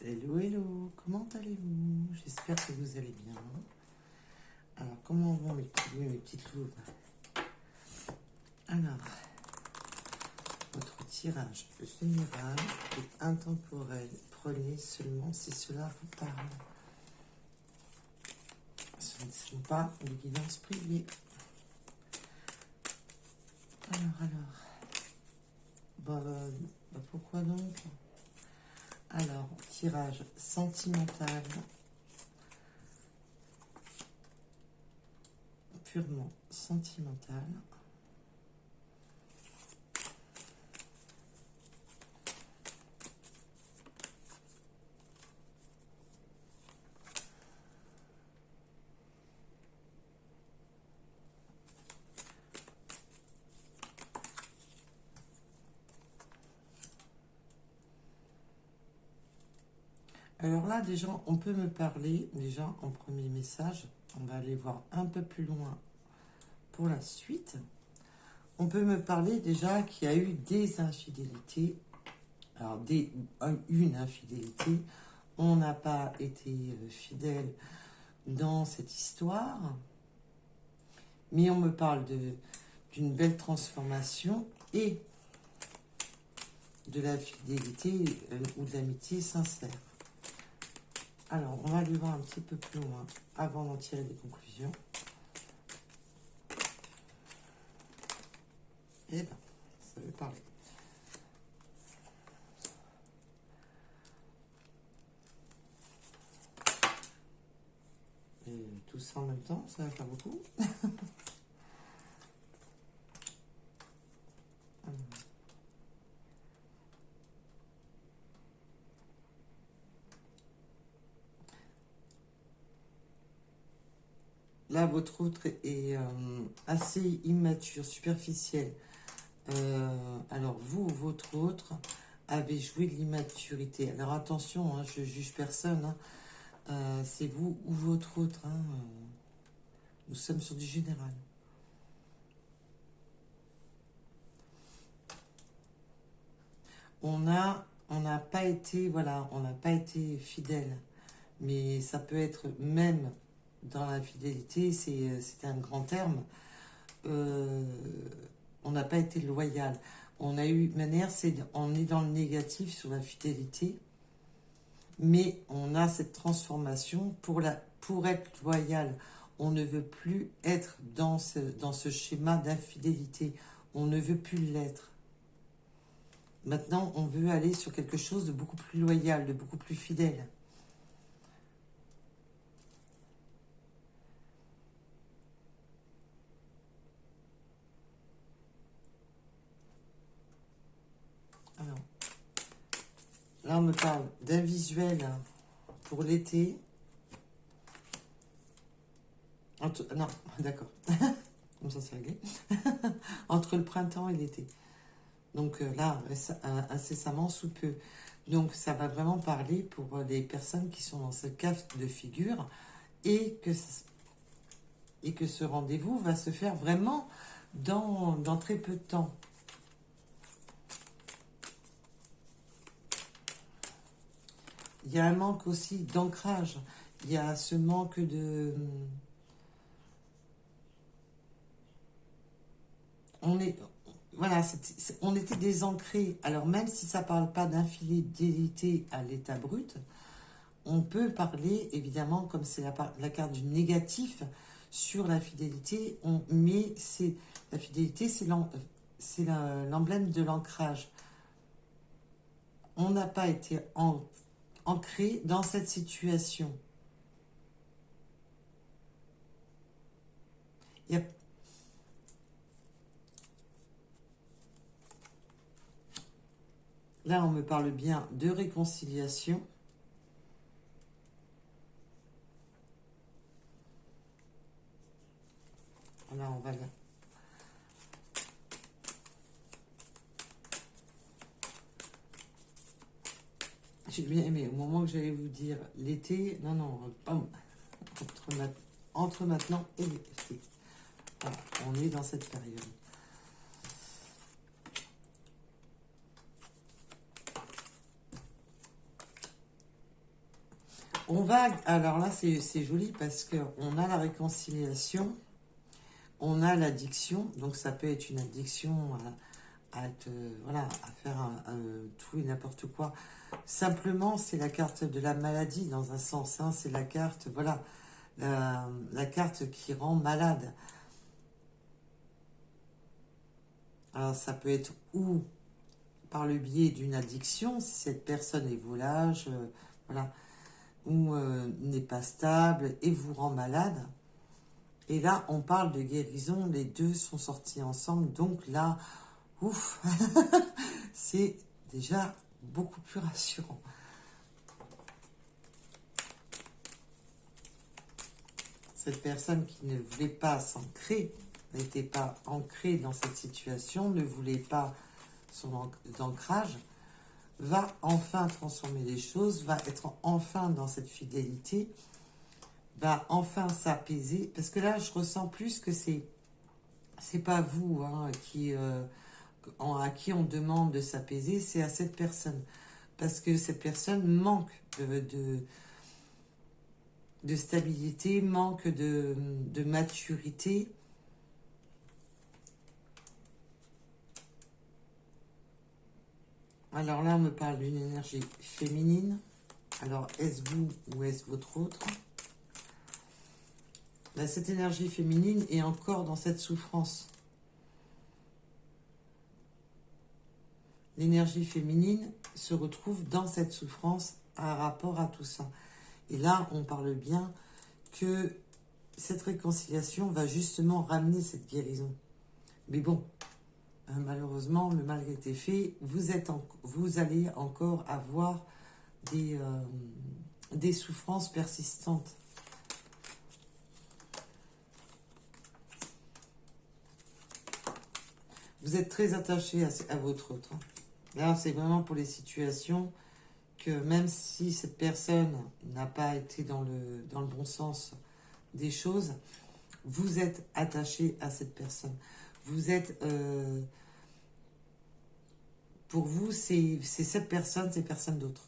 Hello, hello, comment allez-vous? J'espère que vous allez bien. Alors, comment vont mes petits loups et mes petites louves? Alors, votre tirage général est intemporel. Prenez seulement si cela vous parle. Ce ne sont pas des guidances privées. Pourquoi donc? Alors, tirage sentimental, purement sentimental. Alors là, déjà, on peut me parler, déjà, en premier message. On va aller voir un peu plus loin pour la suite. On peut me parler déjà qu'il y a eu des infidélités. Alors, une infidélité. On n'a pas été fidèle dans cette histoire. Mais on me parle d'une belle transformation et de la fidélité ou de l'amitié sincère. Alors, on va aller voir un petit peu plus loin avant d'en tirer des conclusions. Eh bien, ça veut parler. Et tout ça en même temps, ça va faire beaucoup. Là, votre autre est assez immature, superficiel. Alors, vous, votre autre, avez joué de l'immaturité. Alors, attention, hein, je juge personne. Hein. C'est vous ou votre autre. Hein. Nous sommes sur du général. On n'a pas été, voilà, on n'a pas été fidèle. Mais ça peut être même dans la fidélité, c'est un grand terme. On n'a pas été loyal. On a eu manière, on est dans le négatif sur la fidélité, mais on a cette transformation pour être loyal. On ne veut plus être dans ce schéma d'infidélité. On ne veut plus l'être. Maintenant, on veut aller sur quelque chose de beaucoup plus loyal, de beaucoup plus fidèle. Alors, là, on me parle d'un visuel pour l'été. Non, d'accord. Comme ça, c'est réglé. Entre le printemps et l'été. Donc là, incessamment, sous peu. Donc, ça va vraiment parler pour les personnes qui sont dans ce cas de figure et que ce rendez-vous va se faire vraiment dans très peu de temps. Il y a un manque aussi d'ancrage. Il y a ce manque de... on était désancrés. Alors même si ça ne parle pas d'infidélité à l'état brut, on peut parler, évidemment, comme c'est la carte du négatif, sur la fidélité, mais la fidélité, c'est l'emblème de l'ancrage. On n'a pas été ancré dans cette situation. Là, on me parle bien de réconciliation. Là, on va là. J'ai bien aimé. Au moment que j'allais vous dire l'été, non, entre maintenant et l'été. Voilà, on est dans cette période. On va, alors là, c'est joli parce qu'on a la réconciliation, on a l'addiction, donc ça peut être une addiction à être, voilà, à faire tout et n'importe quoi. Simplement, c'est la carte de la maladie dans un sens, hein, c'est la carte, voilà, la carte qui rend malade. Alors, ça peut être ou par le biais d'une addiction, si cette personne est volage, voilà, ou n'est pas stable et vous rend malade. Et là, on parle de guérison, les deux sont sortis ensemble, donc là, ouf, c'est déjà beaucoup plus rassurant. Cette personne qui ne voulait pas s'ancrer, n'était pas ancrée dans cette situation, ne voulait pas son ancrage, va enfin transformer les choses, va être enfin dans cette fidélité, va enfin s'apaiser. Parce que là, je ressens plus que c'est pas vous hein, à qui on demande de s'apaiser, c'est à cette personne. Parce que cette personne manque de stabilité, manque de maturité. Alors là, on me parle d'une énergie féminine. Alors, est-ce vous ou est-ce votre autre? Là, cette énergie féminine est encore dans cette souffrance. L'énergie féminine se retrouve dans cette souffrance à rapport à tout ça. Et là, on parle bien que cette réconciliation va justement ramener cette guérison. Mais bon, malheureusement, le mal a été fait. Vous allez encore avoir des souffrances persistantes. Vous êtes très attaché à votre autre. Là, c'est vraiment pour les situations que même si cette personne n'a pas été dans le bon sens des choses, vous êtes attaché à cette personne. Vous êtes... pour vous, c'est cette personne, c'est personne d'autre.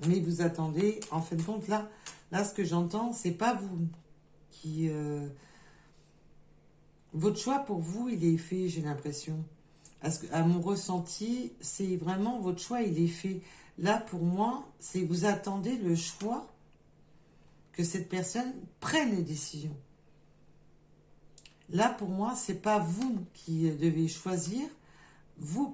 Mais vous attendez, en fin de compte, là ce que j'entends, c'est pas vous qui... votre choix, pour vous, il est fait, j'ai l'impression. À mon ressenti, c'est vraiment votre choix, il est fait. Là, pour moi, c'est vous attendez le choix que cette personne prenne les décisions. Là, pour moi, c'est pas vous qui devez choisir.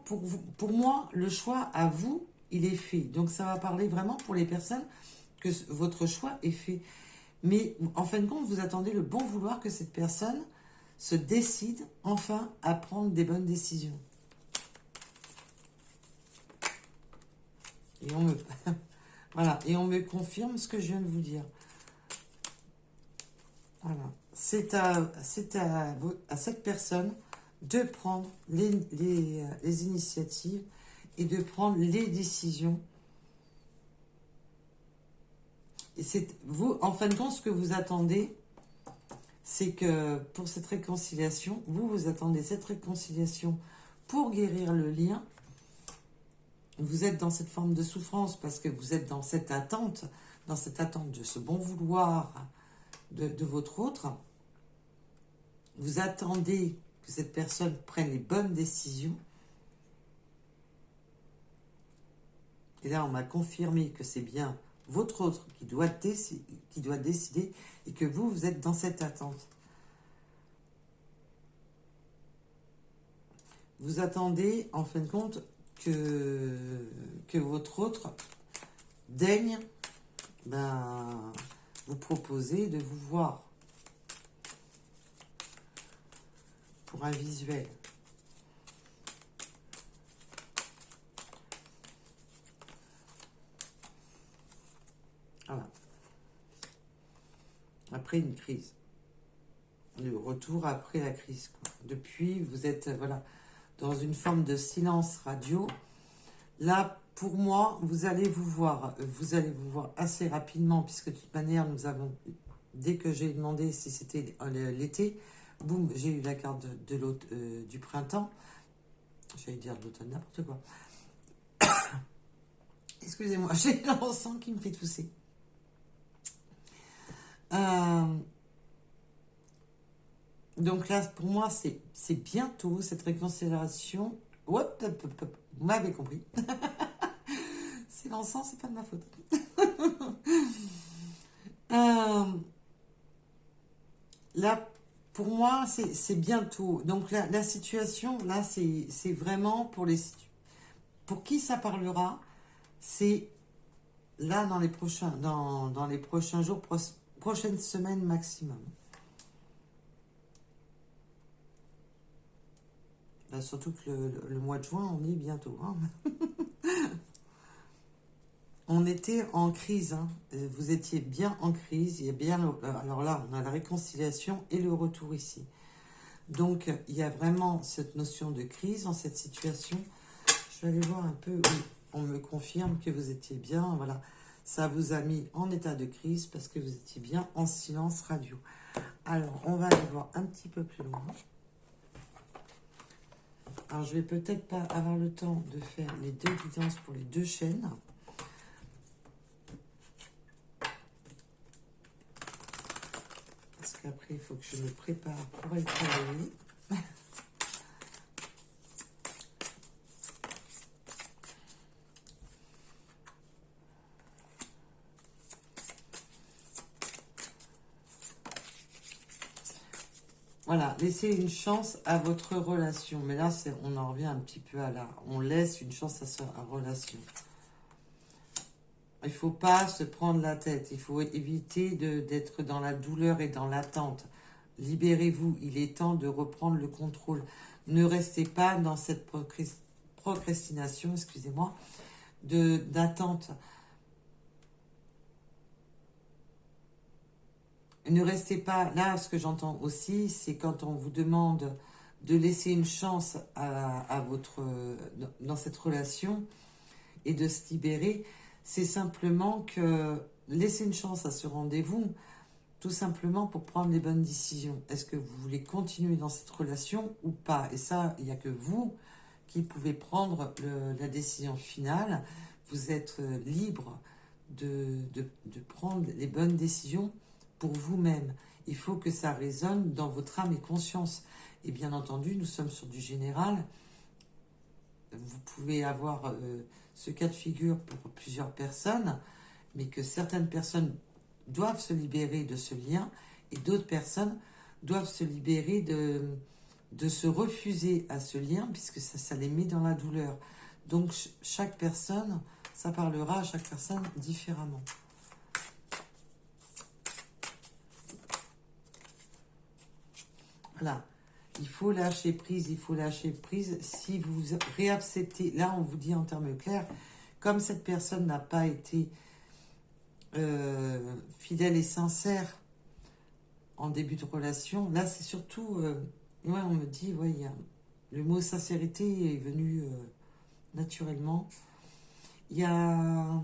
Pour moi, le choix à vous, il est fait. Donc, ça va parler vraiment pour les personnes que votre choix est fait. Mais en fin de compte, vous attendez le bon vouloir que cette personne se décide enfin à prendre des bonnes décisions. Et on me, voilà, et on me confirme ce que je viens de vous dire. Voilà. C'est à cette personne de prendre les initiatives et de prendre les décisions. Et c'est vous, en fin de compte, ce que vous attendez, c'est que pour cette réconciliation, vous attendez cette réconciliation pour guérir le lien. Vous êtes dans cette forme de souffrance parce que vous êtes dans cette attente de ce bon vouloir de votre autre. Vous attendez que cette personne prenne les bonnes décisions. Et là, on m'a confirmé que c'est bien votre autre qui doit décider et que vous êtes dans cette attente. Vous attendez, en fin de compte, que votre autre daigne vous proposer de vous voir pour un visuel. Voilà. Après une crise. Le retour après la crise, quoi. Depuis, vous êtes voilà, dans une forme de silence radio. Là, pour moi, vous allez vous voir assez rapidement, puisque de toute manière, dès que j'ai demandé si c'était l'été, boum, j'ai eu la carte du printemps. J'allais dire de l'automne, n'importe quoi. Excusez-moi, j'ai l'encens qui me fait tousser. Donc là, pour moi, c'est bientôt cette réconciliation. Hop, hop, hop, hop. Vous m'avez compris. C'est l'encens, c'est pas de ma faute. Là, pour moi, c'est bientôt. Donc la situation, là, c'est vraiment pour qui ça parlera. C'est là dans les prochains jours, prochaines semaines maximum. Là, surtout que le mois de juin, on y est bientôt. Hein. On était en crise. Hein. Vous étiez bien en crise. Il y a bien, alors là, on a la réconciliation et le retour ici. Donc, il y a vraiment cette notion de crise dans cette situation. Je vais aller voir un peu. Oui, on me confirme que vous étiez bien. Voilà. Ça vous a mis en état de crise parce que vous étiez bien en silence radio. Alors, on va aller voir un petit peu plus loin. Alors, je vais peut-être pas avoir le temps de faire les deux guidances pour les deux chaînes. Parce qu'après, il faut que je me prépare pour aller travailler. Voilà, laissez une chance à votre relation. Mais là, on en revient un petit peu à là. On laisse une chance à sa relation. Il ne faut pas se prendre la tête. Il faut éviter d'être dans la douleur et dans l'attente. Libérez-vous. Il est temps de reprendre le contrôle. Ne restez pas dans cette procrastination, excusez-moi, d'attente. Ne restez pas là. Ce que j'entends aussi, c'est quand on vous demande de laisser une chance dans cette relation et de se libérer, c'est simplement que laisser une chance à ce rendez-vous, tout simplement pour prendre les bonnes décisions. Est-ce que vous voulez continuer dans cette relation ou pas? Et ça, il n'y a que vous qui pouvez prendre la décision finale. Vous êtes libre de prendre les bonnes décisions pour vous-même. Il faut que ça résonne dans votre âme et conscience. Et bien entendu, nous sommes sur du général. Vous pouvez avoir ce cas de figure pour plusieurs personnes, mais que certaines personnes doivent se libérer de ce lien et d'autres personnes doivent se libérer de se refuser à ce lien puisque ça les met dans la douleur. Donc chaque personne, ça parlera à chaque personne différemment. Voilà, il faut lâcher prise, il faut lâcher prise. Si vous réacceptez, là on vous dit en termes clairs, comme cette personne n'a pas été fidèle et sincère en début de relation, là c'est surtout, ouais, on me dit, ouais, le mot sincérité est venu naturellement. Il y a...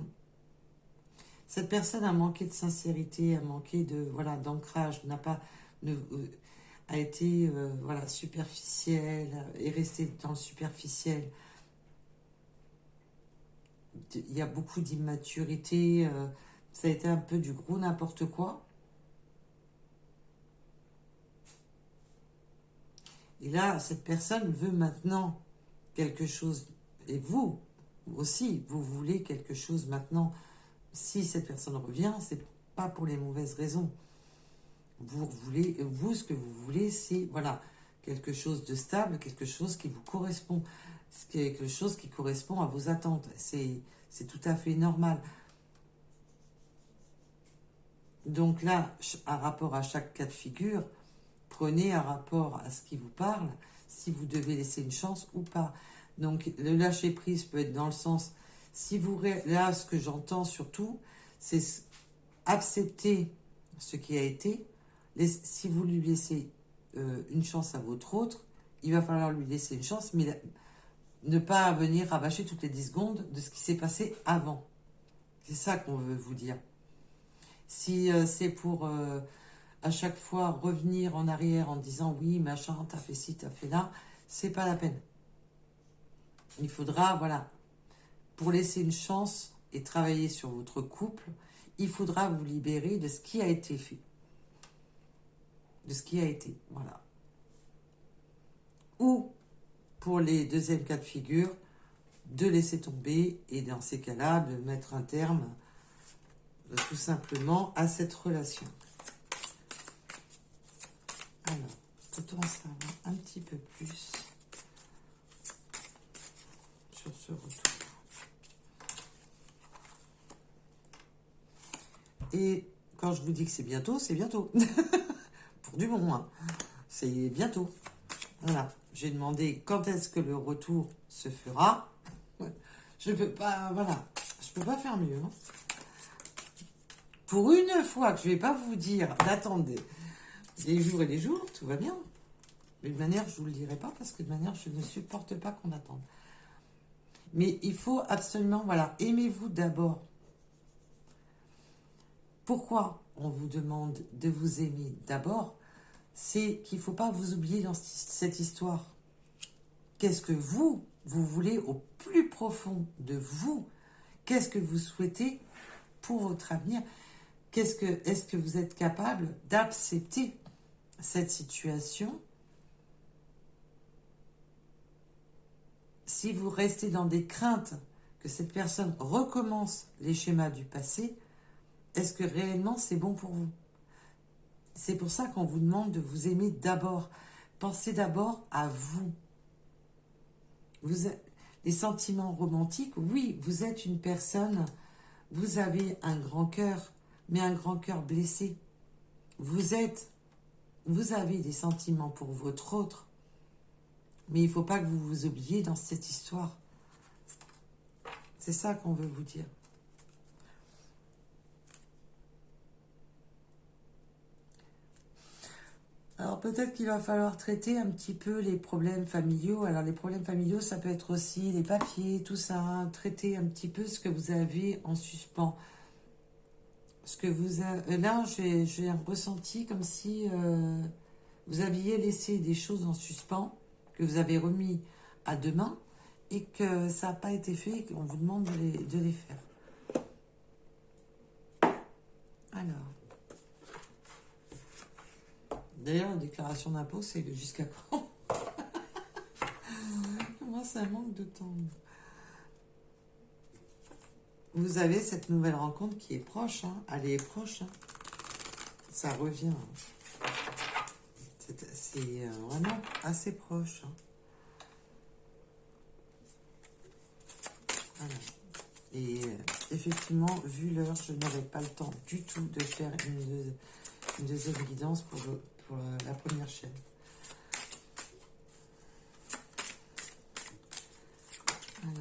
Cette personne a manqué de sincérité, a manqué de, voilà, d'ancrage, n'a pas... a été voilà, superficielle, est restée dans le superficiel. Il y a beaucoup d'immaturité, ça a été un peu du gros n'importe quoi. Et là, cette personne veut maintenant quelque chose, et vous aussi, vous voulez quelque chose maintenant. Si cette personne revient, c'est pas pour les mauvaises raisons. Vous, ce que vous voulez, c'est voilà, quelque chose de stable, quelque chose qui vous correspond, quelque chose qui correspond à vos attentes. C'est tout à fait normal. Donc là, à rapport à chaque cas de figure, prenez un rapport à ce qui vous parle, si vous devez laisser une chance ou pas. Donc le lâcher prise peut être dans le sens, si vous là, ce que j'entends surtout, c'est accepter ce qui a été. Si vous lui laissez une chance à votre autre, il va falloir lui laisser une chance, mais ne pas venir rabâcher toutes les 10 secondes de ce qui s'est passé avant. C'est ça qu'on veut vous dire. Si c'est pour à chaque fois revenir en arrière en disant oui, machin, t'as fait ci, t'as fait là, c'est pas la peine. Il faudra, voilà, pour laisser une chance et travailler sur votre couple, il faudra vous libérer de ce qui a été fait. De ce qui a été, voilà. Ou, pour les deuxièmes cas de figure, de laisser tomber et dans ces cas-là, de mettre un terme tout simplement à cette relation. Alors, peut-on en savoir un petit peu plus sur ce retour? Et quand je vous dis que c'est bientôt, c'est bientôt. Pour du bon, hein. C'est bientôt. Voilà. J'ai demandé quand est-ce que le retour se fera. Je peux pas, voilà. Je peux pas faire mieux. Hein. Pour une fois que je vais pas vous dire d'attendre des jours et des jours, tout va bien. Mais de manière, je vous le dirai pas parce que de manière, je ne supporte pas qu'on attende. Mais il faut absolument, voilà, aimez-vous d'abord. Pourquoi on vous demande de vous aimer d'abord? C'est qu'il ne faut pas vous oublier dans cette histoire. Qu'est-ce que vous voulez au plus profond de vous? Qu'est-ce que vous souhaitez pour votre avenir? Est-ce que vous êtes capable d'accepter cette situation? Si vous restez dans des craintes que cette personne recommence les schémas du passé, est-ce que réellement c'est bon pour vous? C'est pour ça qu'on vous demande de vous aimer d'abord. Pensez d'abord à vous. Les sentiments romantiques, oui, vous êtes une personne, vous avez un grand cœur, mais un grand cœur blessé. Vous avez des sentiments pour votre autre, mais il ne faut pas que vous vous oubliez dans cette histoire. C'est ça qu'on veut vous dire. Alors peut-être qu'il va falloir traiter un petit peu les problèmes familiaux. Alors les problèmes familiaux, ça peut être aussi les papiers, tout ça. Hein. Traiter un petit peu ce que vous avez en suspens. Ce que vous avez, là, j'ai un ressenti comme si vous aviez laissé des choses en suspens, que vous avez remis à demain, et que ça n'a pas été fait, et qu'on vous demande de les faire. Alors. D'ailleurs, la déclaration d'impôt, c'est jusqu'à quand? Moi, ça manque de temps. Vous avez cette nouvelle rencontre qui est proche. Hein. Elle est proche. Hein. Ça revient. C'est vraiment assez proche. Hein. Voilà. Et effectivement, vu l'heure, je n'aurai pas le temps du tout de faire une deuxième guidance pour la première chaîne. Alors,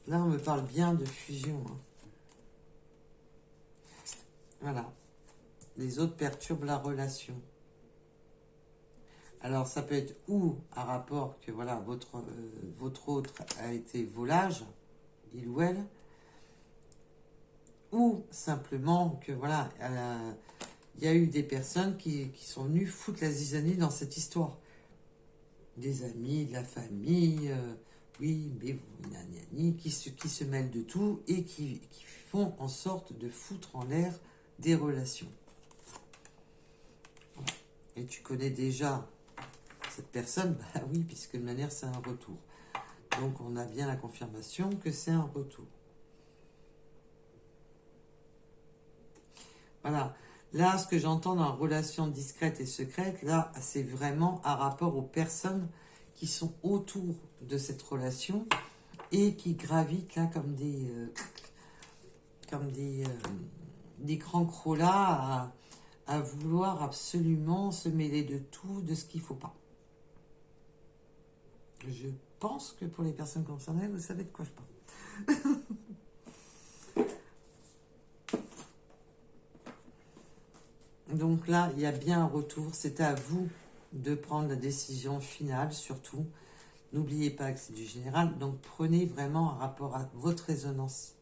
là, on me parle bien de fusion. Hein. Voilà. Les autres perturbent la relation. Alors, ça peut être ou un rapport que voilà votre autre a été volage, il ou elle, ou simplement que voilà, il y a eu des personnes qui sont venues foutre la zizanie dans cette histoire. Des amis, de la famille, oui, mais vous, qui se mêlent de tout et qui font en sorte de foutre en l'air des relations. Voilà. Et tu connais déjà cette personne, bah oui, puisque de manière c'est un retour. Donc on a bien la confirmation que c'est un retour. Voilà. Là, ce que j'entends dans relation discrète et secrète, là, c'est vraiment un rapport aux personnes qui sont autour de cette relation et qui gravitent là comme des grands crocs-là à vouloir absolument se mêler de tout, de ce qu'il ne faut pas. Je pense que pour les personnes concernées, vous savez de quoi je parle. Donc là, il y a bien un retour. C'est à vous de prendre la décision finale, surtout. N'oubliez pas que c'est du général. Donc prenez vraiment un rapport à votre résonance.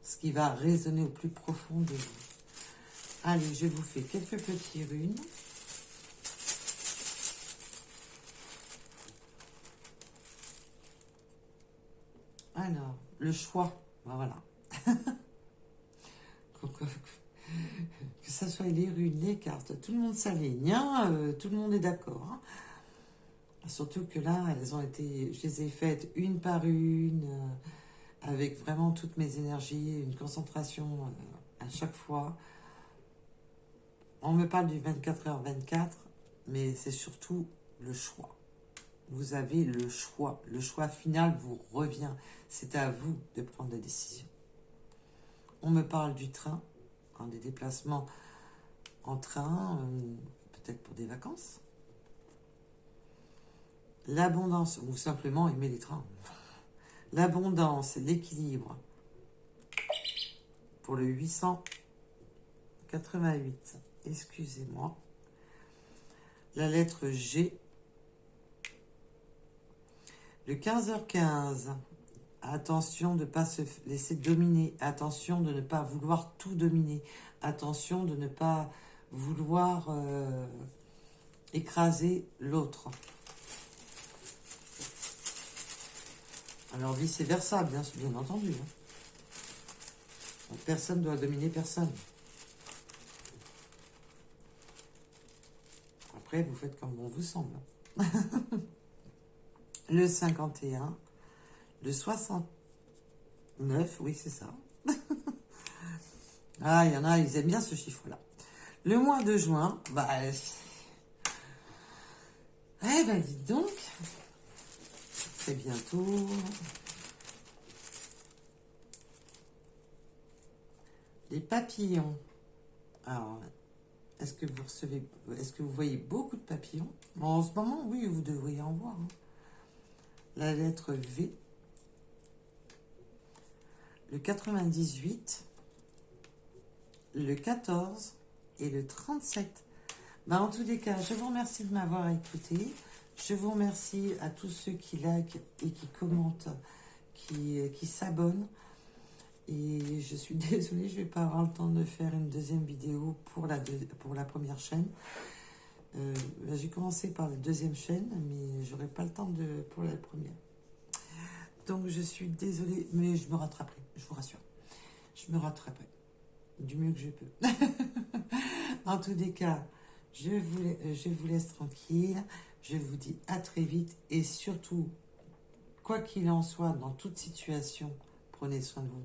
Ce qui va résonner au plus profond de vous. Allez, je vous fais quelques petits runes. Alors, le choix. Ben voilà. Que ça soit les runes, les cartes, tout le monde s'aligne, hein, tout le monde est d'accord. Hein. Surtout que là, elles ont été, je les ai faites une par une, avec vraiment toutes mes énergies, une concentration à chaque fois. On me parle du 24h24, mais c'est surtout le choix. Vous avez le choix. Le choix final vous revient. C'est à vous de prendre la décision. On me parle du train, hein, des déplacements en train, peut-être pour des vacances. L'abondance, ou simplement aimer les trains. L'abondance, l'équilibre. Pour le 888, excusez-moi. La lettre G. Le 15h15, attention de ne pas se laisser dominer. Attention de ne pas vouloir tout dominer. Attention de ne pas vouloir écraser l'autre. Alors vice-versa, bien entendu. Hein. Personne ne doit dominer personne. Après, vous faites comme bon vous semble. Le 51, le 69, oui c'est ça. Ah, il y en a, ils aiment bien ce chiffre-là. Le mois de juin, bah... Eh ben, dites donc. C'est bientôt. Les papillons. Alors, est-ce que vous voyez beaucoup de papillons? En ce moment, oui, vous devriez en voir. Hein. La lettre V. Le 98. Le 14 et le 37. Ben, en tous les cas, je vous remercie de m'avoir écouté. Je vous remercie à tous ceux qui likent et qui commentent, qui s'abonnent. Et je suis désolée, je ne vais pas avoir le temps de faire une deuxième vidéo pour la première chaîne. J'ai commencé par la deuxième chaîne, mais j'aurai pas le temps pour la première. Donc je suis désolée, mais je me rattraperai, je vous rassure. Je me rattraperai du mieux que je peux. En tous les cas, je vous laisse tranquille. Je vous dis à très vite. Et surtout, quoi qu'il en soit, dans toute situation, prenez soin de vous.